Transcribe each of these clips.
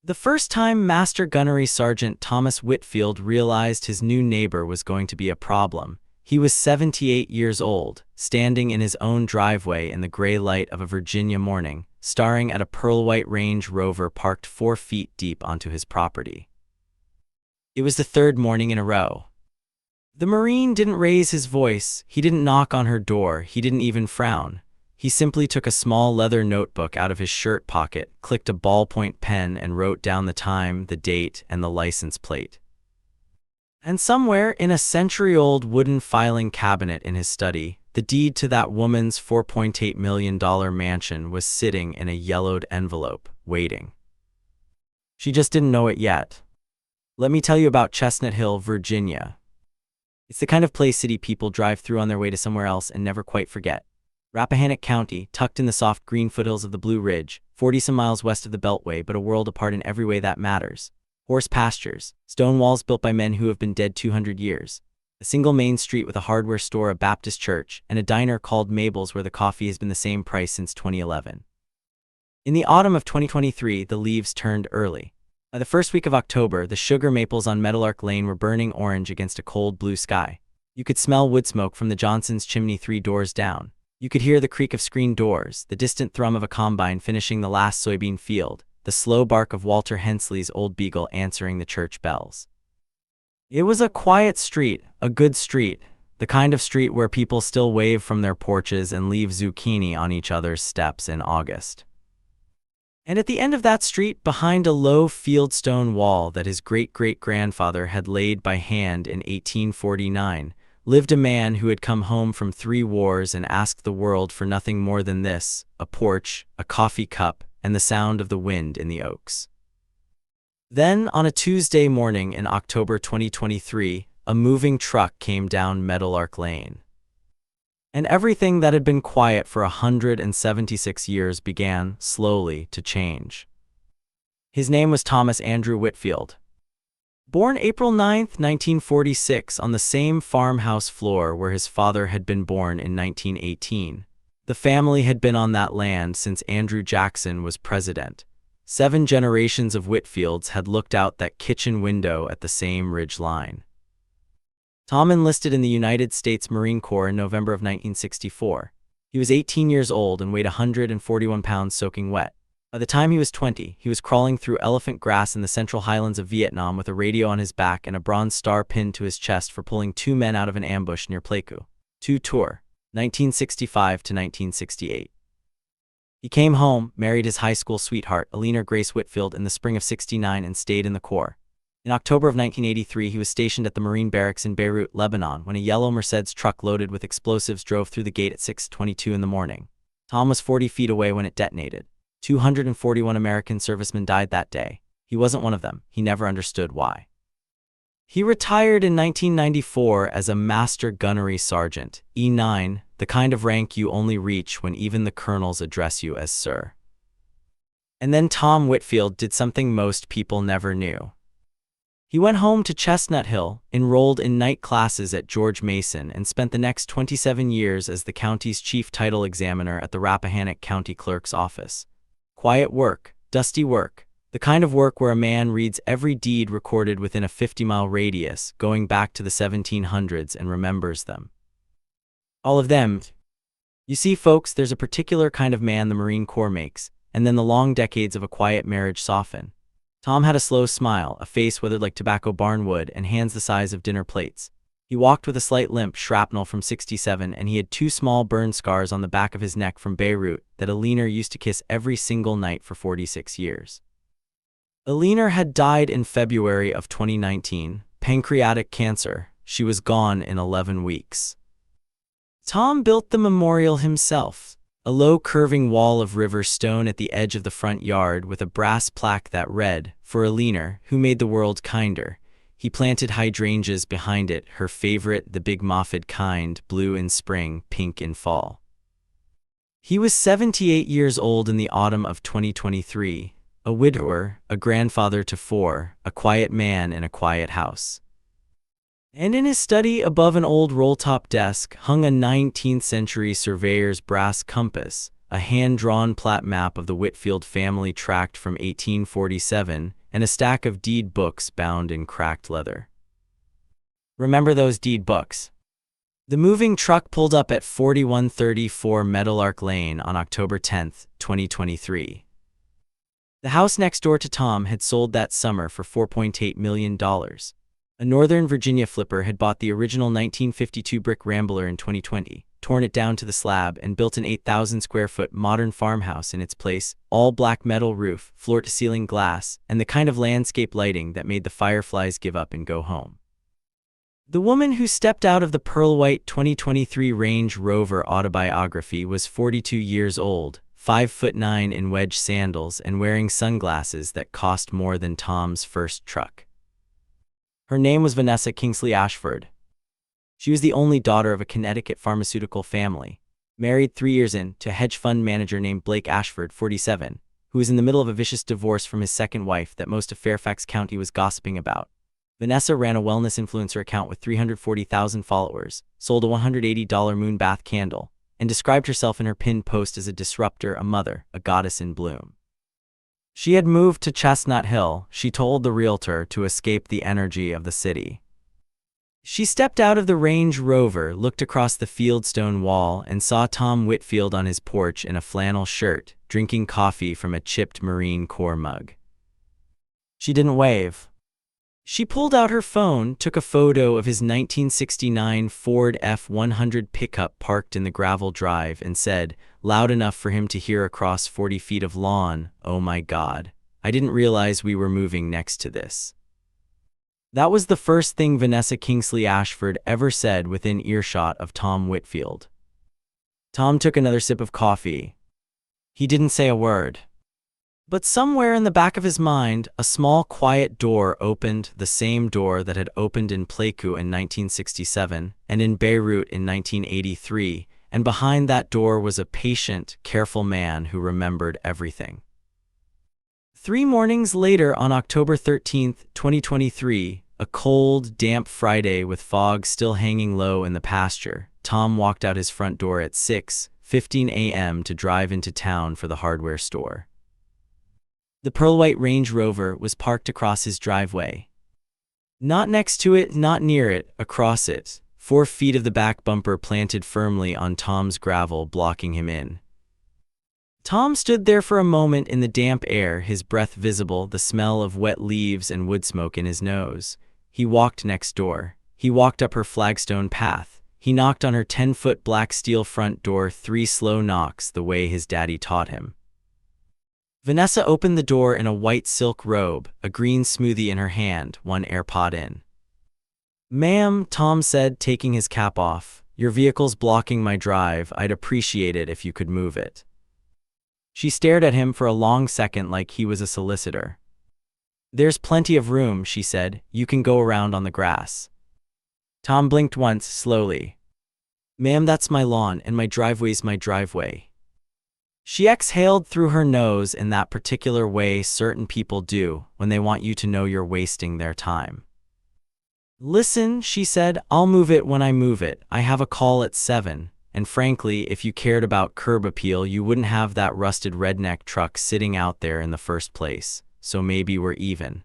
The first time Master Gunnery Sergeant Thomas Whitfield realized his new neighbor was going to be a problem, he was 78 years old, standing in his own driveway in the gray light of a Virginia morning, staring at a pearl-white Range Rover parked 4 feet deep onto his property. It was the third morning in a row. The Marine didn't raise his voice, he didn't knock on her door, he didn't even frown. He simply took a small leather notebook out of his shirt pocket, clicked a ballpoint pen, and wrote down the time, the date, and the license plate. And somewhere in a century-old wooden filing cabinet in his study, the deed to that woman's $4.8 million mansion was sitting in a yellowed envelope, waiting. She just didn't know it yet. Let me tell you about Chestnut Hill, Virginia. It's the kind of place city people drive through on their way to somewhere else and never quite forget. Rappahannock County, tucked in the soft green foothills of the Blue Ridge, 40-some miles west of the Beltway, but a world apart in every way that matters. Horse pastures, stone walls built by men who have been dead 200 years. A single main street with a hardware store, a Baptist church, and a diner called Mabel's where the coffee has been the same price since 2011. In the autumn of 2023, the leaves turned early. By the first week of October, the sugar maples on Meadowlark Lane were burning orange against a cold blue sky. You could smell wood smoke from the Johnson's chimney 3 doors down. You could hear the creak of screen doors, the distant thrum of a combine finishing the last soybean field, the slow bark of Walter Hensley's old beagle answering the church bells. It was a quiet street, a good street, the kind of street where people still wave from their porches and leave zucchini on each other's steps in August. And at the end of that street, behind a low fieldstone wall that his great-great-grandfather had laid by hand in 1849, lived a man who had come home from 3 wars and asked the world for nothing more than this: a porch, a coffee cup, and the sound of the wind in the oaks. Then, on a Tuesday morning in October 2023, a moving truck came down Meadowlark Lane. And everything that had been quiet for 176 years began, slowly, to change. His name was Thomas Andrew Whitfield. Born April 9, 1946, on the same farmhouse floor where his father had been born in 1918. The family had been on that land since Andrew Jackson was president. 7 generations of Whitfields had looked out that kitchen window at the same ridge line. Tom enlisted in the United States Marine Corps in November of 1964. He was 18 years old and weighed 141 pounds soaking wet. By the time he was 20, he was crawling through elephant grass in the central highlands of Vietnam with a radio on his back and a bronze star pinned to his chest for pulling 2 men out of an ambush near Pleiku. 2 Tour, 1965 to 1968. He came home, married his high school sweetheart, Eleanor Grace Whitfield, in the spring of '69 and stayed in the Corps. In October of 1983, he was stationed at the Marine Barracks in Beirut, Lebanon, when a yellow Mercedes truck loaded with explosives drove through the gate at 6:22 in the morning. Tom was 40 feet away when it detonated. 241 American servicemen died that day. He wasn't one of them. He never understood why. He retired in 1994 as a Master Gunnery Sergeant, E9, the kind of rank you only reach when even the colonels address you as Sir. And then Tom Whitfield did something most people never knew. He went home to Chestnut Hill, enrolled in night classes at George Mason, and spent the next 27 years as the county's chief title examiner at the Rappahannock County Clerk's office. Quiet work, dusty work, the kind of work where a man reads every deed recorded within a 50-mile radius, going back to the 1700s, and remembers them. All of them. You see, folks, there's a particular kind of man the Marine Corps makes, and then the long decades of a quiet marriage soften. Tom had a slow smile, a face weathered like tobacco barnwood, and hands the size of dinner plates. He walked with a slight limp, shrapnel from '67, and he had 2 small burn scars on the back of his neck from Beirut that Eleanor used to kiss every single night for 46 years. Eleanor had died in February of 2019, pancreatic cancer. She was gone in 11 weeks. Tom built the memorial himself, a low curving wall of river stone at the edge of the front yard with a brass plaque that read, "For Eleanor, who made the world kinder." He planted hydrangeas behind it, her favorite, the big moffed kind, blue in spring, pink in fall. He was 78 years old in the autumn of 2023, a widower, a grandfather to 4, a quiet man in a quiet house. And in his study above an old roll-top desk hung a 19th-century surveyor's brass compass, a hand-drawn plat map of the Whitfield family tract from 1847, and a stack of deed books bound in cracked leather. Remember those deed books? The moving truck pulled up at 4134 Meadowlark Lane on October 10, 2023. The house next door to Tom had sold that summer for $4.8 million. A Northern Virginia flipper had bought the original 1952 brick Rambler in 2020, torn it down to the slab, and built an 8,000-square-foot modern farmhouse in its place, all black metal roof, floor-to-ceiling glass, and the kind of landscape lighting that made the fireflies give up and go home. The woman who stepped out of the pearl-white 2023 Range Rover autobiography was 42 years old, 5'9" in wedge sandals and wearing sunglasses that cost more than Tom's first truck. Her name was Vanessa Kingsley Ashford. She was the only daughter of a Connecticut pharmaceutical family, married 3 years in to a hedge fund manager named Blake Ashford, 47, who was in the middle of a vicious divorce from his second wife that most of Fairfax County was gossiping about. Vanessa ran a wellness influencer account with 340,000 followers, sold a $180 moon bath candle, and described herself in her pinned post as a disruptor, a mother, a goddess in bloom. She had moved to Chestnut Hill, she told the realtor, to escape the energy of the city. She stepped out of the Range Rover, looked across the fieldstone wall, and saw Tom Whitfield on his porch in a flannel shirt, drinking coffee from a chipped Marine Corps mug. She didn't wave. She pulled out her phone, took a photo of his 1969 Ford F-100 pickup parked in the gravel drive, and said, loud enough for him to hear across 40 feet of lawn, "Oh my God, I didn't realize we were moving next to this." That was the first thing Vanessa Kingsley Ashford ever said within earshot of Tom Whitfield. Tom took another sip of coffee. He didn't say a word. But somewhere in the back of his mind, a small quiet door opened, the same door that had opened in Pleiku in 1967 and in Beirut in 1983, and behind that door was a patient, careful man who remembered everything. 3 mornings later, on October 13, 2023, a cold, damp Friday with fog still hanging low in the pasture, Tom walked out his front door at 6:15 a.m. to drive into town for the hardware store. The pearl-white Range Rover was parked across his driveway. Not next to it, not near it, across it, 4 feet of the back bumper planted firmly on Tom's gravel, blocking him in. Tom stood there for a moment in the damp air, his breath visible, the smell of wet leaves and wood smoke in his nose. He walked next door. He walked up her flagstone path. He knocked on her 10-foot black steel front door, 3 slow knocks, the way his daddy taught him. Vanessa opened the door in a white silk robe, a green smoothie in her hand, one AirPod in. "Ma'am," Tom said, taking his cap off, "your vehicle's blocking my drive. I'd appreciate it if you could move it." She stared at him for a long second like he was a solicitor. "There's plenty of room," she said. "You can go around on the grass." Tom blinked once, slowly. "Ma'am, that's my lawn, and my driveway's my driveway." She exhaled through her nose in that particular way certain people do when they want you to know you're wasting their time. "Listen," she said, "I'll move it when I move it. I have a call at 7, and frankly, if you cared about curb appeal, you wouldn't have that rusted redneck truck sitting out there in the first place, so maybe we're even."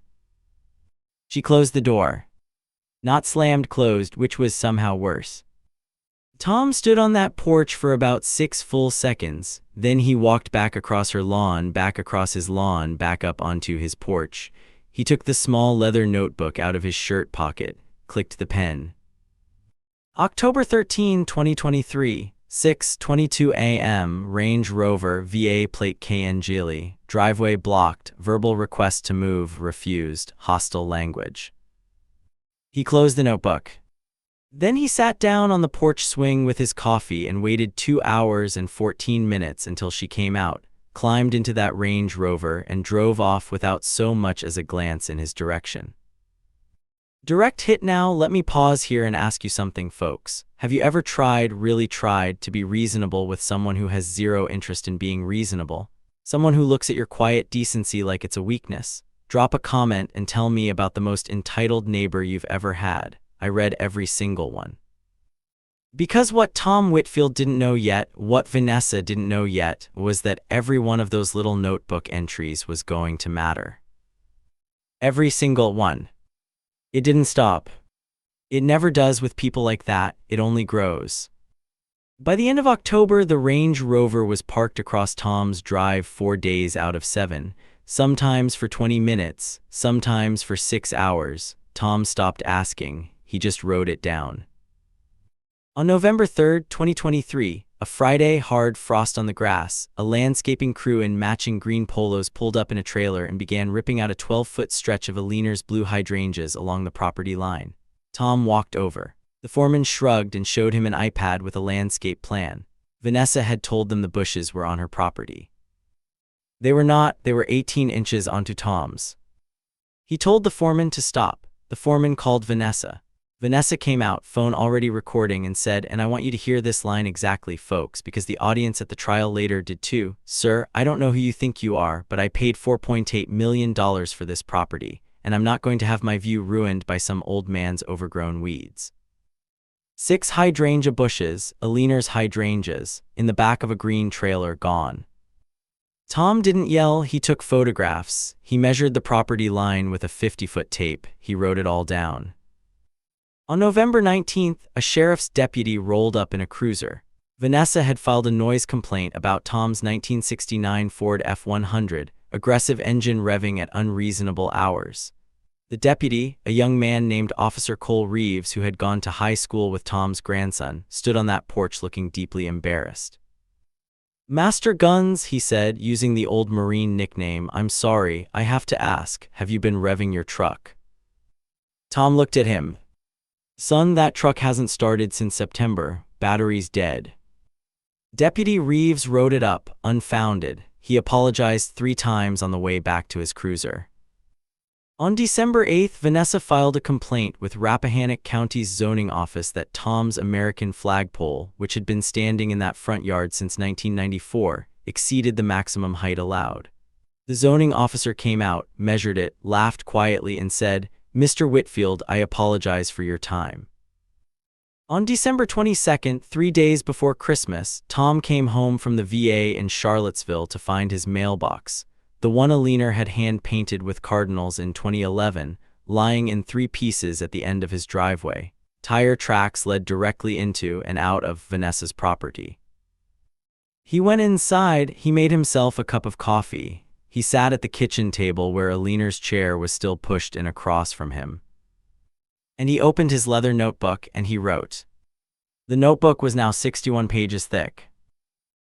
She closed the door. Not slammed closed, which was somehow worse. Tom stood on that porch for about 6 full seconds. Then he walked back across her lawn, back across his lawn, back up onto his porch. He took the small leather notebook out of his shirt pocket, clicked the pen. October 13, 2023, 6:22 a.m. Range Rover, VA plate KN driveway blocked, verbal request to move refused, hostile language. He closed the notebook. Then he sat down on the porch swing with his coffee and waited 2 hours and 14 minutes until she came out, climbed into that Range Rover, and drove off without so much as a glance in his direction. Direct hit. Now let me pause here and ask you something, folks. Have you ever really tried to be reasonable with someone who has zero interest in being reasonable? Someone who looks at your quiet decency like it's a weakness? Drop a comment and tell me about the most entitled neighbor you've ever had. I read every single one. Because what Tom Whitfield didn't know yet, what Vanessa didn't know yet, was that every one of those little notebook entries was going to matter. Every single one. It didn't stop. It never does with people like that, it only grows. By the end of October, the Range Rover was parked across Tom's drive 4 days out of 7, sometimes for 20 minutes, sometimes for 6 hours. Tom stopped asking, he just wrote it down. On November 3, 2023, a Friday, hard frost on the grass, a landscaping crew in matching green polos pulled up in a trailer and began ripping out a 12-foot stretch of Aliner's blue hydrangeas along the property line. Tom walked over. The foreman shrugged and showed him an iPad with a landscape plan. Vanessa had told them the bushes were on her property. They were not, they were 18 inches onto Tom's. He told the foreman to stop. The foreman called Vanessa. Vanessa came out, phone already recording, and said, "And I want you to hear this line exactly, folks, because the audience at the trial later did too. Sir, I don't know who you think you are, but I paid $4.8 million for this property, and I'm not going to have my view ruined by some old man's overgrown weeds." 6 hydrangea bushes, Aliner's hydrangeas, in the back of a green trailer gone. Tom didn't yell, he took photographs. He measured the property line with a 50-foot tape. He wrote it all down. On November 19th, a sheriff's deputy rolled up in a cruiser. Vanessa had filed a noise complaint about Tom's 1969 Ford F-100, aggressive engine revving at unreasonable hours. The deputy, a young man named Officer Cole Reeves who had gone to high school with Tom's grandson, stood on that porch looking deeply embarrassed. "Master Guns," he said, using the old Marine nickname, "I'm sorry, I have to ask, have you been revving your truck?" Tom looked at him. "Son, that truck hasn't started since September. Battery's dead." Deputy Reeves wrote it up, unfounded. He apologized 3 times on the way back to his cruiser. On December 8th, Vanessa filed a complaint with Rappahannock County's zoning office that Tom's American flagpole, which had been standing in that front yard since 1994, exceeded the maximum height allowed. The zoning officer came out, measured it, laughed quietly, and said, "Mr. Whitfield, I apologize for your time." On December 22nd, 3 days before Christmas, Tom came home from the VA in Charlottesville to find his mailbox, the one Aliner had hand-painted with cardinals in 2011, lying in 3 pieces at the end of his driveway. Tire tracks led directly into and out of Vanessa's property. He went inside, he made himself a cup of coffee. He sat at the kitchen table where Aliner's chair was still pushed in across from him. And he opened his leather notebook and he wrote. The notebook was now 61 pages thick.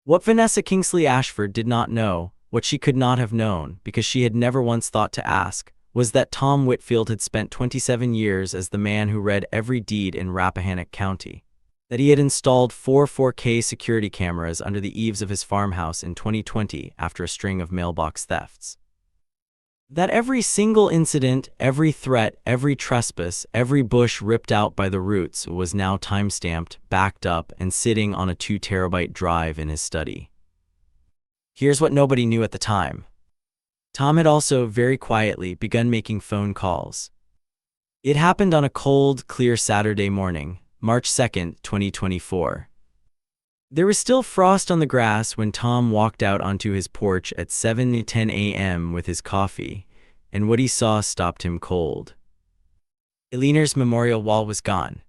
What Vanessa Kingsley Ashford did not know, what she could not have known, because she had never once thought to ask, was that Tom Whitfield had spent 27 years as the man who read every deed in Rappahannock County. That he had installed 4 4K security cameras under the eaves of his farmhouse in 2020 after a string of mailbox thefts. That every single incident, every threat, every trespass, every bush ripped out by the roots was now time-stamped, backed up, and sitting on a 2-terabyte drive in his study. Here's what nobody knew at the time. Tom had also, very quietly, begun making phone calls. It happened on a cold, clear Saturday morning, March 2nd, 2024. There was still frost on the grass when Tom walked out onto his porch at 7:10 a.m. with his coffee, and what he saw stopped him cold. Aliner's memorial wall was gone.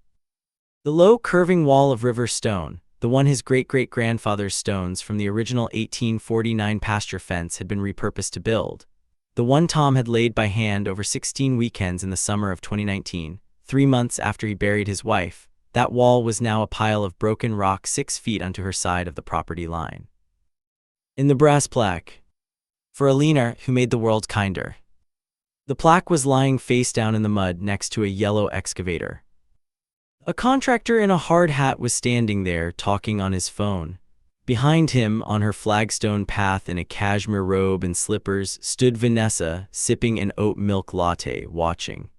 The low, curving wall of river stone, the one his great-great-grandfather's stones from the original 1849 pasture fence had been repurposed to build, the one Tom had laid by hand over 16 weekends in the summer of 2019, 3 months after he buried his wife, that wall was now a pile of broken rock 6 feet onto her side of the property line. In the brass plaque, "For Aliner, who made the world kinder." The plaque was lying face down in the mud next to a yellow excavator. A contractor in a hard hat was standing there, talking on his phone. Behind him, on her flagstone path in a cashmere robe and slippers, stood Vanessa, sipping an oat milk latte, watching.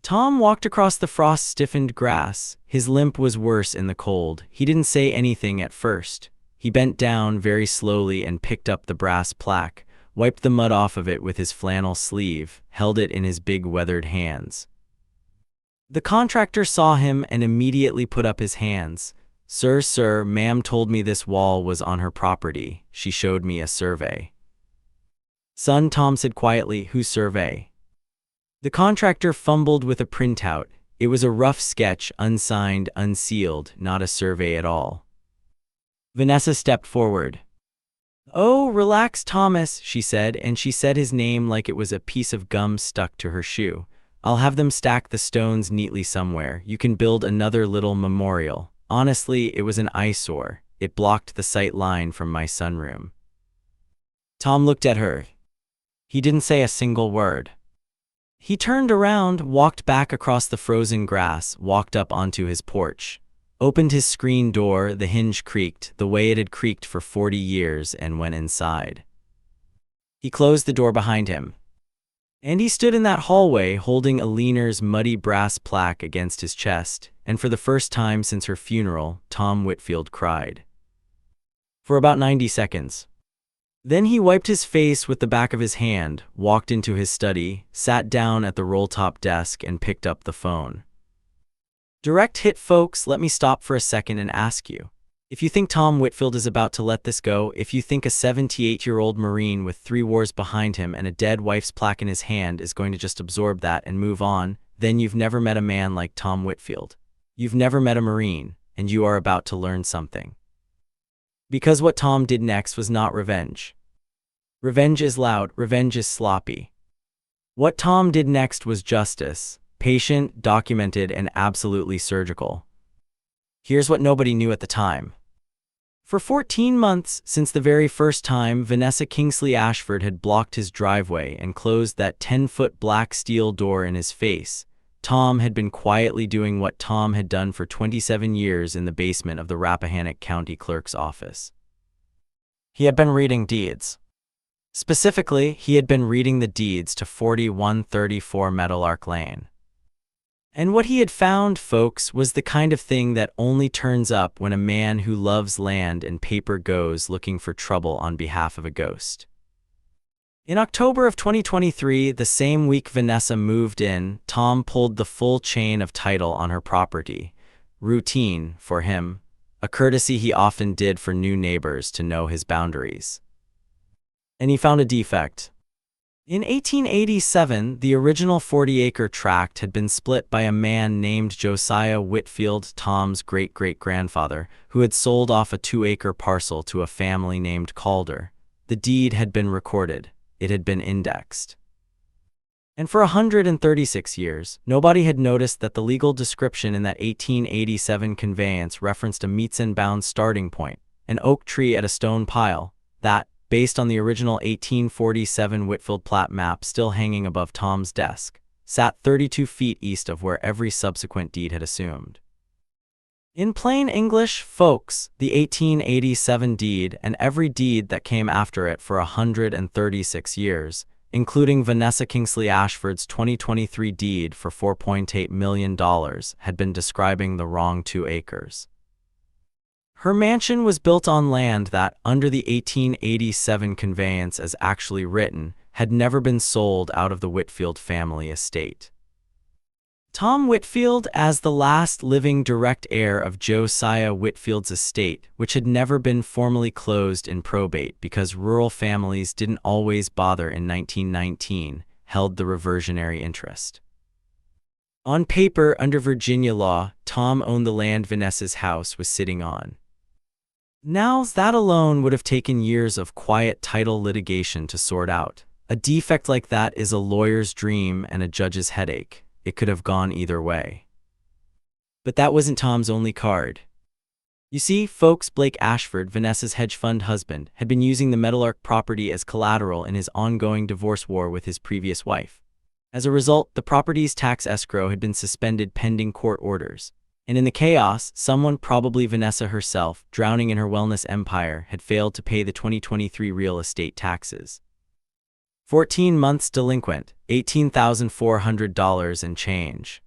Tom walked across the frost-stiffened grass. His limp was worse in the cold. He didn't say anything at first. He bent down very slowly and picked up the brass plaque, wiped the mud off of it with his flannel sleeve, held it in his big weathered hands. The contractor saw him and immediately put up his hands. Sir, ma'am told me this wall was on her property. She showed me a survey." "Son," Tom said quietly, "whose survey?" The contractor fumbled with a printout. It was a rough sketch, unsigned, unsealed, not a survey at all. Vanessa stepped forward. "Oh, relax, Thomas," she said, and she said his name like it was a piece of gum stuck to her shoe. "I'll have them stack the stones neatly somewhere. You can build another little memorial." Honestly, it was an eyesore. It blocked the sight line from my sunroom. Tom looked at her. He didn't say a single word. He turned around, walked back across the frozen grass, walked up onto his porch, opened his screen door. The hinge creaked, the way it had creaked for 40 years, and went inside. He closed the door behind him. And he stood in that hallway holding Alina's muddy brass plaque against his chest, and for the first time since her funeral, Tom Whitfield cried. For about 90 seconds. Then he wiped his face with the back of his hand, walked into his study, sat down at the roll-top desk, and picked up the phone. "Direct hit, folks. Let me stop for a second and ask you. If you think Tom Whitfield is about to let this go, if you think a 78-year-old Marine with 3 wars behind him and a dead wife's plaque in his hand is going to just absorb that and move on, then you've never met a man like Tom Whitfield. You've never met a Marine, and you are about to learn something." Because what Tom did next was not revenge. Revenge is loud, revenge is sloppy. What Tom did next was justice, patient, documented, and absolutely surgical. Here's what nobody knew at the time. For 14 months, since the very first time Vanessa Kingsley Ashford had blocked his driveway and closed that 10-foot black steel door in his face, Tom had been quietly doing what Tom had done for 27 years in the basement of the Rappahannock County Clerk's office. He had been reading deeds. Specifically, he had been reading the deeds to 4134 Meadowlark Lane. And what he had found, folks, was the kind of thing that only turns up when a man who loves land and paper goes looking for trouble on behalf of a ghost. In October of 2023, the same week Vanessa moved in, Tom pulled the full chain of title on her property. Routine for him, a courtesy he often did for new neighbors to know his boundaries. And he found a defect. In 1887, the original 40-acre tract had been split by a man named Josiah Whitfield, Tom's great-great-grandfather, who had sold off a 2-acre parcel to a family named Calder. The deed had been recorded. It had been indexed. And for 136 years, nobody had noticed that the legal description in that 1887 conveyance referenced a meets-and-bounds starting point, an oak tree at a stone pile, that, based on the original 1847 Whitfield plat map still hanging above Tom's desk, sat 32 feet east of where every subsequent deed had assumed. In plain English, folks, the 1887 deed and every deed that came after it for 136 years, including Vanessa Kingsley Ashford's 2023 deed for $4.8 million, had been describing the wrong 2 acres. Her mansion was built on land that, under the 1887 conveyance as actually written, had never been sold out of the Whitfield family estate. Tom Whitfield, as the last living direct heir of Josiah Whitfield's estate, which had never been formally closed in probate because rural families didn't always bother in 1919, held the reversionary interest. On paper, under Virginia law, Tom owned the land Vanessa's house was sitting on. Now, that alone would have taken years of quiet title litigation to sort out. A defect like that is a lawyer's dream and a judge's headache. It could have gone either way. But that wasn't Tom's only card. You see, folks, Blake Ashford, Vanessa's hedge fund husband, had been using the Meadowlark property as collateral in his ongoing divorce war with his previous wife. As a result, the property's tax escrow had been suspended pending court orders. And in the chaos, someone, probably Vanessa herself, drowning in her wellness empire, had failed to pay the 2023 real estate taxes. 14 months delinquent, $18,400 and change.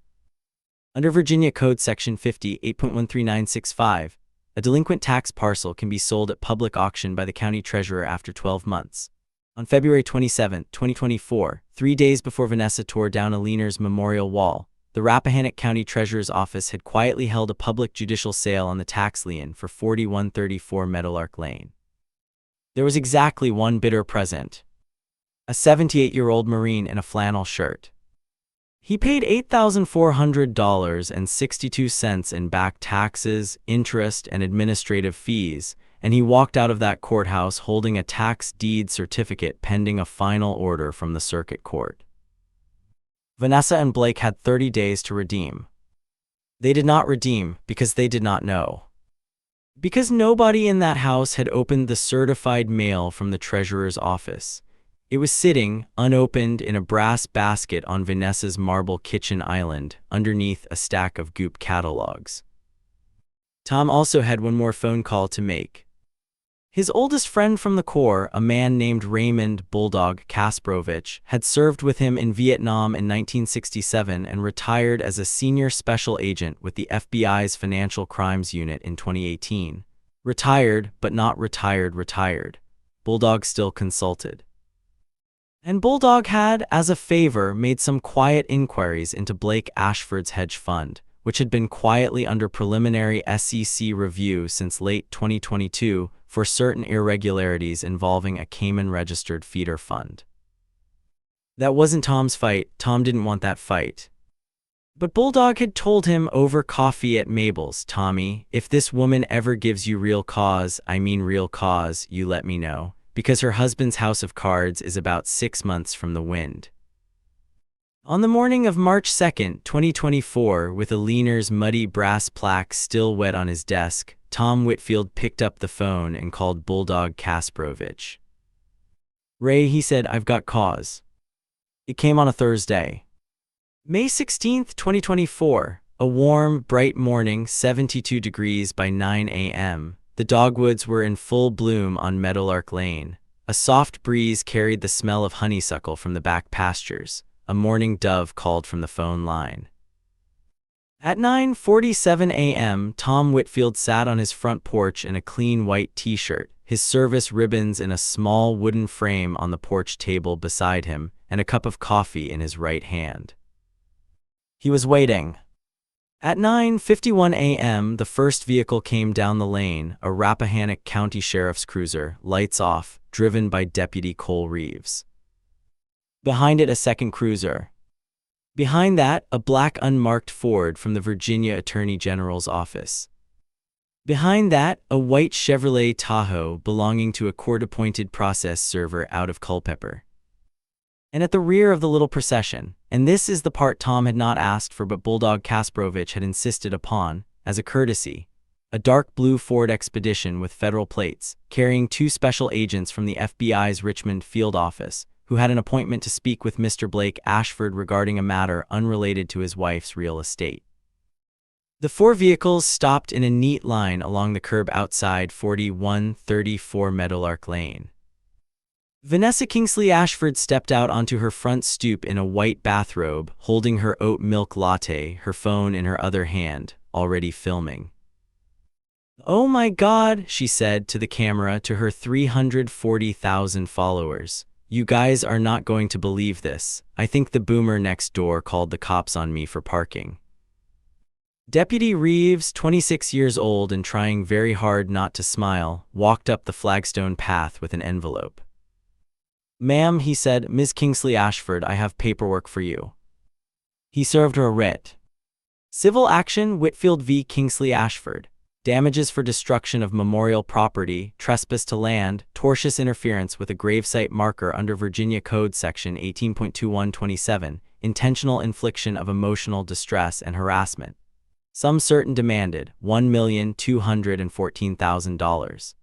Under Virginia Code Section 58.13965, a delinquent tax parcel can be sold at public auction by the county treasurer after 12 months. On February 27, 2024, 3 days before Vanessa tore down Alina's memorial wall, the the Rappahannock County Treasurer's Office had quietly held a public judicial sale on the tax lien for 4134 Meadowlark Lane. There was exactly one bidder present, a 78-year-old Marine in a flannel shirt. He paid $8,400.62 in back taxes, interest, and administrative fees, and he walked out of that courthouse holding a tax deed certificate pending a final order from the circuit court. Vanessa and Blake had 30 days to redeem. They did not redeem because they did not know. Because nobody in that house had opened the certified mail from the treasurer's office. It was sitting, unopened, in a brass basket on Vanessa's marble kitchen island, underneath a stack of Goop catalogs. Tom also had one more phone call to make. His oldest friend from the Corps, a man named Raymond Bulldog Kasparovich, had served with him in Vietnam in 1967 and retired as a senior special agent with the FBI's Financial Crimes Unit in 2018. Retired, but not retired. Bulldog still consulted. And Bulldog had, as a favor, made some quiet inquiries into Blake Ashford's hedge fund, which had been quietly under preliminary SEC review since late 2022 for certain irregularities involving a Cayman-registered feeder fund. That wasn't Tom's fight. Tom didn't want that fight. But Bulldog had told him over coffee at Mabel's, "Tommy, if this woman ever gives you real cause, you let me know, because her husband's house of cards is about 6 months from the wind." On the morning of March 2, 2024, with a Leaner's muddy brass plaque still wet on his desk, Tom Whitfield picked up the phone and called Bulldog Kasparovich. "Ray," he said, "I've got cause." It came on a Thursday. May 16, 2024, a warm, bright morning, 72 degrees by 9 a.m. The dogwoods were in full bloom on Meadowlark Lane. A soft breeze carried the smell of honeysuckle from the back pastures. A mourning dove called from the phone line. At 9:47 a.m., Tom Whitfield sat on his front porch in a clean white t-shirt, his service ribbons in a small wooden frame on the porch table beside him, and a cup of coffee in his right hand. He was waiting. At 9:51 a.m., the first vehicle came down the lane, a Rappahannock County Sheriff's cruiser, lights off, driven by Deputy Cole Reeves. Behind it, a second cruiser. Behind that, a black unmarked Ford from the Virginia Attorney General's office. Behind that, a white Chevrolet Tahoe belonging to a court-appointed process server out of Culpeper. And at the rear of the little procession, and this is the part Tom had not asked for but Bulldog Kasparovich had insisted upon, as a courtesy, a dark blue Ford Expedition with federal plates, carrying 2 special agents from the FBI's Richmond field office, who had an appointment to speak with Mr. Blake Ashford regarding a matter unrelated to his wife's real estate. The 4 vehicles stopped in a neat line along the curb outside 4134 Meadowlark Lane. Vanessa Kingsley Ashford stepped out onto her front stoop in a white bathrobe, holding her oat milk latte, her phone in her other hand, already filming. "Oh my God," she said to the camera to her 340,000 followers. "You guys are not going to believe this. I think the boomer next door called the cops on me for parking." Deputy Reeves, 26 years old and trying very hard not to smile, walked up the flagstone path with an envelope. "Ma'am," he said, "Ms. Kingsley Ashford, I have paperwork for you." He served her a writ. Civil action, Whitfield v. Kingsley Ashford. Damages for destruction of memorial property, trespass to land, tortious interference with a gravesite marker under Virginia Code Section 18.2127, intentional infliction of emotional distress and harassment. Sum certain demanded, $1,214,000.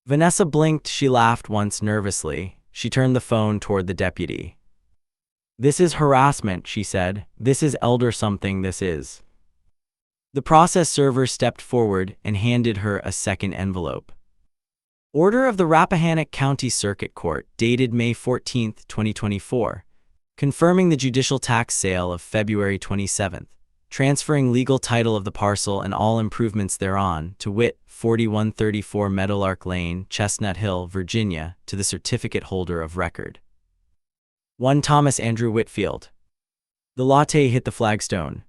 Vanessa blinked. She laughed once nervously. She turned the phone toward the deputy. "This is harassment," she said. "This is elder something, this is." The process server stepped forward and handed her a second envelope. Order of the Rappahannock County Circuit Court, dated May 14, 2024, confirming the judicial tax sale of February 27, transferring legal title of the parcel and all improvements thereon, to wit, 4134 Meadowlark Lane, Chestnut Hill, Virginia, to the certificate holder of record. 1 Thomas Andrew Whitfield. The latte hit the flagstone.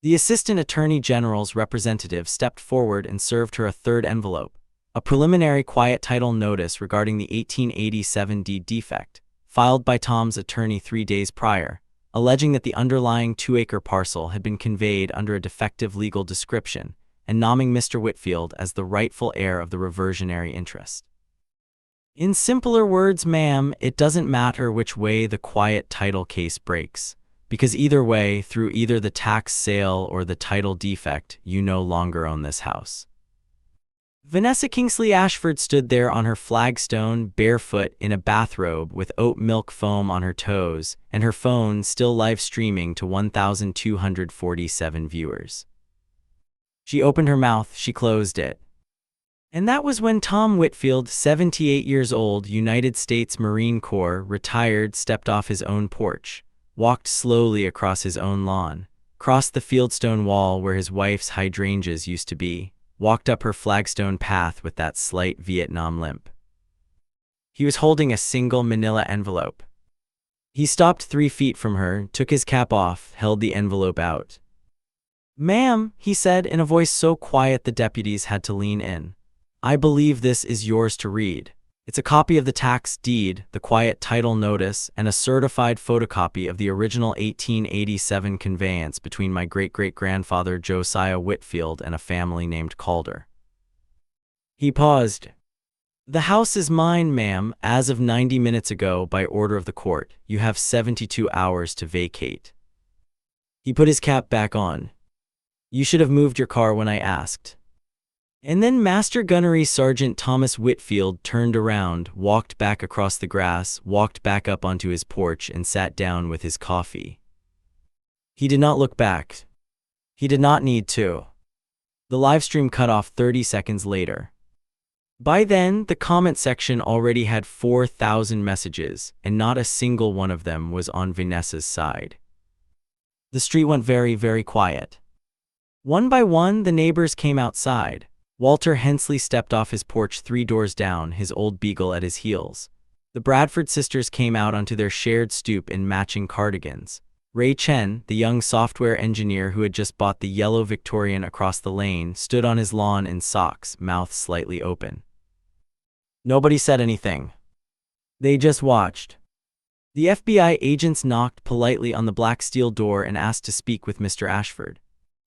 The Assistant Attorney General's representative stepped forward and served her a third envelope, a preliminary quiet title notice regarding the 1887 deed defect, filed by Tom's attorney 3 days prior, alleging that the underlying 2-acre parcel had been conveyed under a defective legal description and naming Mr. Whitfield as the rightful heir of the reversionary interest. In simpler words, ma'am, it doesn't matter which way the quiet title case breaks, because either way, through either the tax sale or the title defect, you no longer own this house. Vanessa Kingsley Ashford stood there on her flagstone, barefoot in a bathrobe with oat milk foam on her toes, and her phone still live streaming to 1,247 viewers. She opened her mouth, she closed it. And that was when Tom Whitfield, 78 years old, United States Marine Corps, retired, stepped off his own porch, walked slowly across his own lawn, crossed the fieldstone wall where his wife's hydrangeas used to be, walked up her flagstone path with that slight Vietnam limp. He was holding a single manila envelope. He stopped 3 feet from her, took his cap off, held the envelope out. "Ma'am," he said in a voice so quiet the deputies had to lean in, "I believe this is yours to read. It's a copy of the tax deed, the quiet title notice, and a certified photocopy of the original 1887 conveyance between my great-great-grandfather Josiah Whitfield and a family named Calder." He paused. "The house is mine, ma'am, as of 90 minutes ago by order of the court. You have 72 hours to vacate." He put his cap back on. "You should have moved your car when I asked." And then Master Gunnery Sergeant Thomas Whitfield turned around, walked back across the grass, walked back up onto his porch, and sat down with his coffee. He did not look back. He did not need to. The livestream cut off 30 seconds later. By then, the comment section already had 4,000 messages, and not a single one of them was on Vanessa's side. The street went very, very quiet. One by one, the neighbors came outside. Walter Hensley stepped off his porch 3 doors down, his old beagle at his heels. The Bradford sisters came out onto their shared stoop in matching cardigans. Ray Chen, the young software engineer who had just bought the yellow Victorian across the lane, stood on his lawn in socks, mouth slightly open. Nobody said anything. They just watched. The FBI agents knocked politely on the black steel door and asked to speak with Mr. Ashford.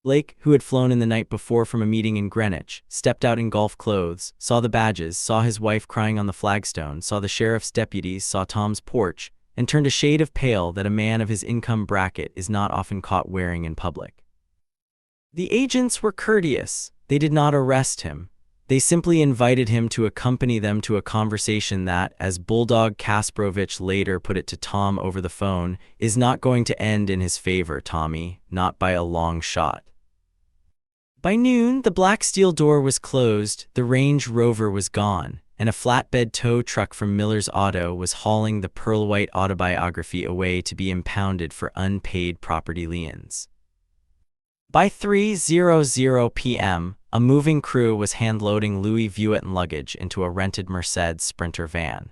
Blake, who had flown in the night before from a meeting in Greenwich, stepped out in golf clothes, saw the badges, saw his wife crying on the flagstone, saw the sheriff's deputies, saw Tom's porch, and turned a shade of pale that a man of his income bracket is not often caught wearing in public. The agents were courteous. They did not arrest him. They simply invited him to accompany them to a conversation that, as Bulldog Kasparovich later put it to Tom over the phone, is not going to end in his favor, Tommy, not by a long shot. By noon, the black steel door was closed, the Range Rover was gone, and a flatbed tow truck from Miller's Auto was hauling the pearl-white autobiography away to be impounded for unpaid property liens. By 3:00 p.m., a moving crew was hand-loading Louis Vuitton luggage into a rented Mercedes Sprinter van.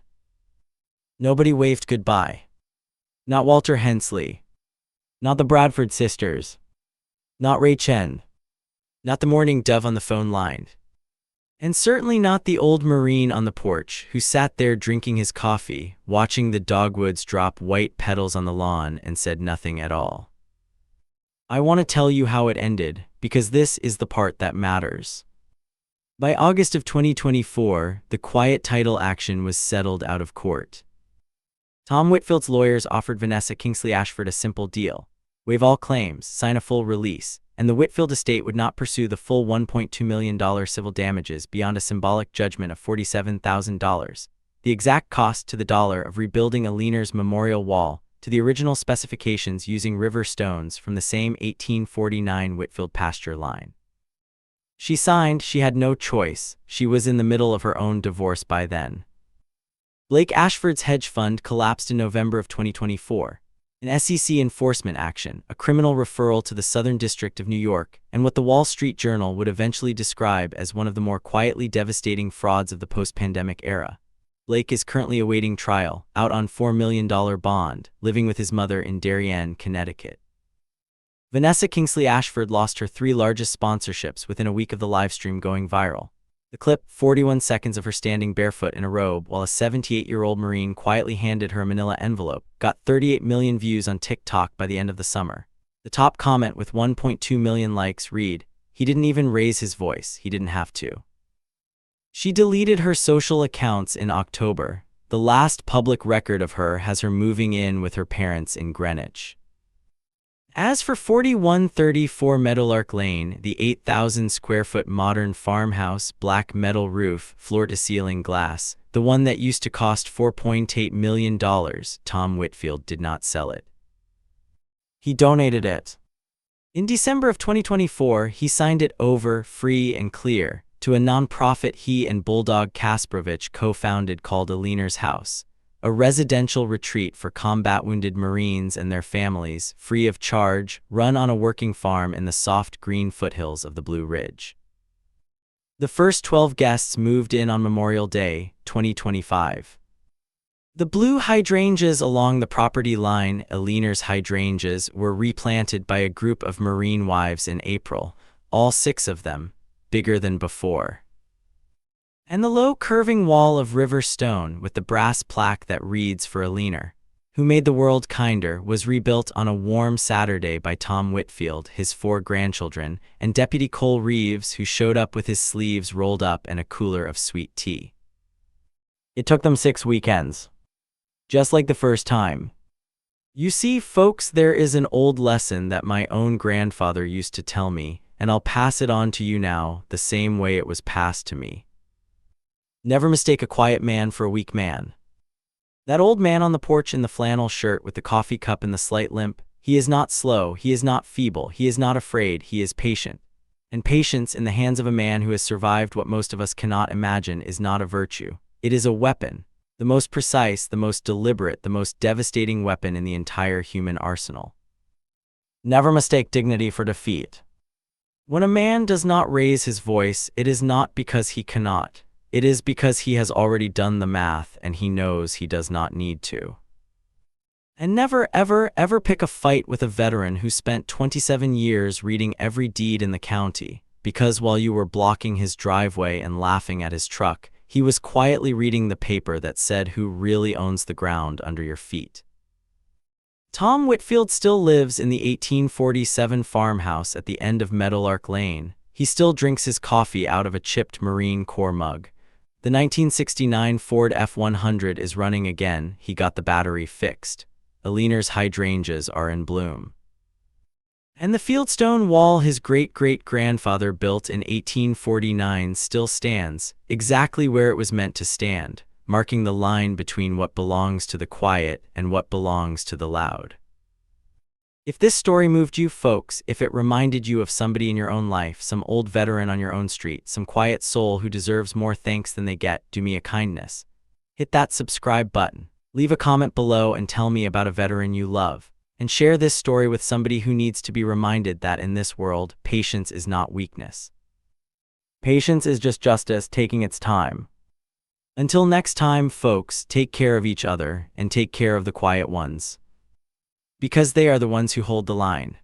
Nobody waved goodbye. Not Walter Hensley. Not the Bradford sisters. Not Ray Chen. Not the mourning dove on the phone line. And certainly not the old Marine on the porch, who sat there drinking his coffee, watching the dogwoods drop white petals on the lawn, and said nothing at all. I want to tell you how it ended, because this is the part that matters. By August of 2024, the quiet title action was settled out of court. Tom Whitfield's lawyers offered Vanessa Kingsley Ashford a simple deal: waive all claims, sign a full release, and the Whitfield estate would not pursue the full $1.2 million civil damages beyond a symbolic judgment of $47,000, the exact cost to the dollar of rebuilding a Leaner's memorial wall to the original specifications using river stones from the same 1849 Whitfield pasture line. She signed. She had no choice. She was in the middle of her own divorce by then. Blake Ashford's hedge fund collapsed in November of 2024. An SEC enforcement action, a criminal referral to the Southern District of New York, and what the Wall Street Journal would eventually describe as one of the more quietly devastating frauds of the post-pandemic era. Blake is currently awaiting trial, out on $4 million bond, living with his mother in Darien, Connecticut. Vanessa Kingsley Ashford lost her 3 largest sponsorships within a week of the livestream going viral. The clip, 41 seconds of her standing barefoot in a robe while a 78-year-old Marine quietly handed her a manila envelope, got 38 million views on TikTok by the end of the summer. The top comment with 1.2 million likes read, "He didn't even raise his voice, he didn't have to." She deleted her social accounts in October. The last public record of her has her moving in with her parents in Greenwich. As for 4134 Meadowlark Lane, the 8,000-square-foot modern farmhouse, black metal roof, floor-to-ceiling glass, the one that used to cost $4.8 million, Tom Whitfield did not sell it. He donated it. In December of 2024, he signed it over, free and clear, to a nonprofit he and Bulldog Kasparovich co-founded called Aliner's House, a residential retreat for combat-wounded Marines and their families, free of charge, run on a working farm in the soft green foothills of the Blue Ridge. The first 12 guests moved in on Memorial Day, 2025. The blue hydrangeas along the property line, Aliner's hydrangeas, were replanted by a group of Marine wives in April, all 6 of them, bigger than before. And the low curving wall of river stone with the brass plaque that reads for Aliner, who made the world kinder, was rebuilt on a warm Saturday by Tom Whitfield, his 4 grandchildren, and Deputy Cole Reeves, who showed up with his sleeves rolled up and a cooler of sweet tea. It took them 6 weekends. Just like the first time. You see, folks, there is an old lesson that my own grandfather used to tell me, and I'll pass it on to you now, the same way it was passed to me. Never mistake a quiet man for a weak man. That old man on the porch in the flannel shirt with the coffee cup and the slight limp, he is not slow, he is not feeble, he is not afraid, he is patient. And patience in the hands of a man who has survived what most of us cannot imagine is not a virtue. It is a weapon. The most precise, the most deliberate, the most devastating weapon in the entire human arsenal. Never mistake dignity for defeat. When a man does not raise his voice, it is not because he cannot. It is because he has already done the math and he knows he does not need to. And never, ever, ever pick a fight with a veteran who spent 27 years reading every deed in the county, because while you were blocking his driveway and laughing at his truck, he was quietly reading the paper that said who really owns the ground under your feet. Tom Whitfield still lives in the 1847 farmhouse at the end of Meadowlark Lane. He still drinks his coffee out of a chipped Marine Corps mug. The 1969 Ford F-100 is running again. He got the battery fixed. Aliner's hydrangeas are in bloom. And the fieldstone wall his great-great-grandfather built in 1849 still stands, exactly where it was meant to stand, marking the line between what belongs to the quiet and what belongs to the loud. If this story moved you, folks, if it reminded you of somebody in your own life, some old veteran on your own street, some quiet soul who deserves more thanks than they get, do me a kindness. Hit that subscribe button. Leave a comment below and tell me about a veteran you love. And share this story with somebody who needs to be reminded that in this world, patience is not weakness. Patience is just justice taking its time. Until next time, folks, take care of each other and take care of the quiet ones. Because they are the ones who hold the line.